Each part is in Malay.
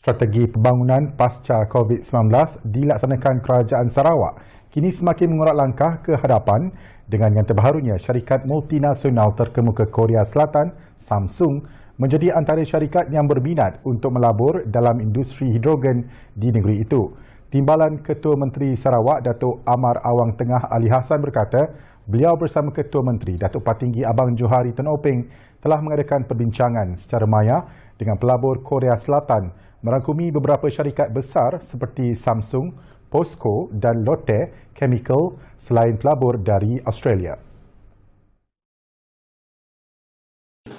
Strategi pembangunan pasca COVID-19 dilaksanakan Kerajaan Sarawak kini semakin mengurat langkah ke hadapan dengan yang terbarunya syarikat multinasional terkemuka Korea Selatan, Samsung, menjadi antara syarikat yang berminat untuk melabur dalam industri hidrogen di negeri itu. Timbalan Ketua Menteri Sarawak, Datuk Amar Awang Tengah Ali Hassan berkata, beliau bersama Ketua Menteri, Datuk Patinggi Abang Johari Tan Openg telah mengadakan perbincangan secara maya dengan pelabur Korea Selatan merangkumi beberapa syarikat besar seperti Samsung, POSCO dan Lotte Chemical selain pelabur dari Australia.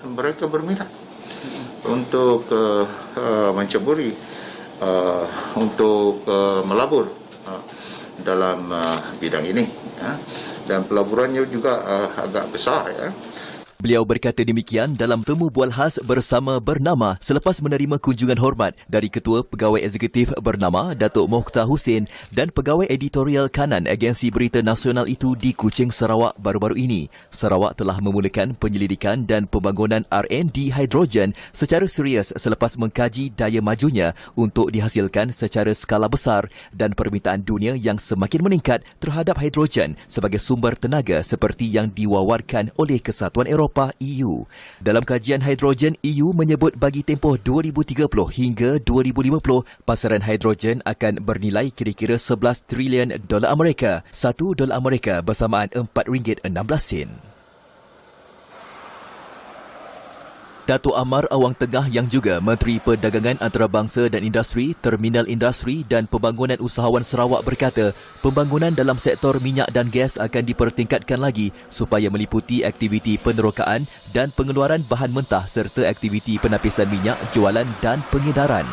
Mereka berminat untuk menceburi untuk melabur dalam bidang ini, dan pelaburannya juga agak besar. Beliau berkata demikian dalam temu bual khas bersama bernama selepas menerima kunjungan hormat dari Ketua Pegawai Eksekutif bernama Datuk Mokhtar Hussein dan Pegawai Editorial Kanan Agensi Berita Nasional itu di Kuching, Sarawak baru-baru ini. Sarawak telah memulakan penyelidikan dan pembangunan R&D hidrogen secara serius selepas mengkaji daya majunya untuk dihasilkan secara skala besar dan permintaan dunia yang semakin meningkat terhadap hidrogen sebagai sumber tenaga seperti yang diwawarkan oleh Kesatuan Eropah EU. Dalam kajian hidrogen, EU menyebut bagi tempoh 2030 hingga 2050, pasaran hidrogen akan bernilai kira-kira 11 trilion dolar Amerika. $1 Amerika bersamaan RM4.16. Datuk Amar Awang Tengah yang juga Menteri Perdagangan Antarabangsa dan Industri, Terminal Industri dan Pembangunan Usahawan Sarawak berkata, pembangunan dalam sektor minyak dan gas akan dipertingkatkan lagi supaya meliputi aktiviti penerokaan dan pengeluaran bahan mentah serta aktiviti penapisan minyak, jualan dan pengedaran.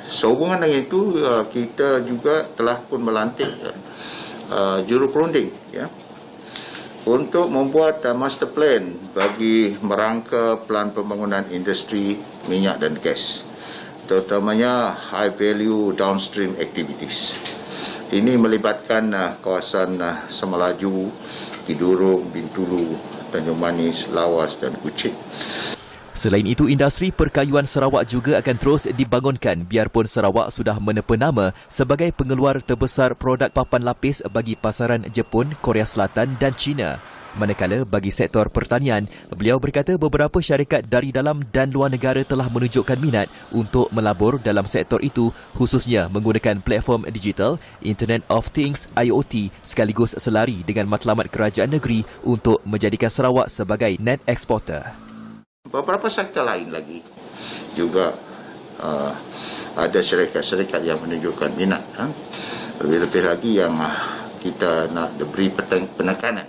Sehubungan dengan itu, kita juga telah pun melantik juruperunding untuk membuat master plan bagi merangka pelan pembangunan industri minyak dan gas, terutamanya high value downstream activities. Ini melibatkan kawasan Semelaju, Kidurung, Bintulu, Tanjung Manis, Lawas dan Kuching. Selain itu, industri perkayuan Sarawak juga akan terus dibangunkan biarpun Sarawak sudah menepa nama sebagai pengeluar terbesar produk papan lapis bagi pasaran Jepun, Korea Selatan dan China. Manakala bagi sektor pertanian, beliau berkata beberapa syarikat dari dalam dan luar negara telah menunjukkan minat untuk melabur dalam sektor itu, khususnya menggunakan platform digital, Internet of Things IoT sekaligus selari dengan matlamat kerajaan negeri untuk menjadikan Sarawak sebagai net exporter. Beberapa sektor lain lagi juga ada syarikat-syarikat yang menunjukkan minat. Lebih-lebih lagi yang kita nak beri penekanan,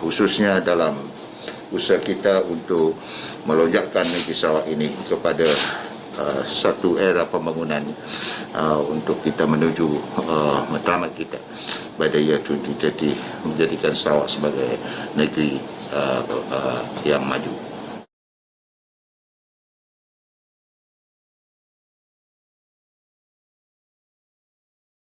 khususnya dalam usaha kita untuk melonjakkan negeri Sarawak ini kepada satu era pembangunan untuk kita menuju matlamat kita pada ia 2030 menjadikan Sarawak sebagai negeri yang maju.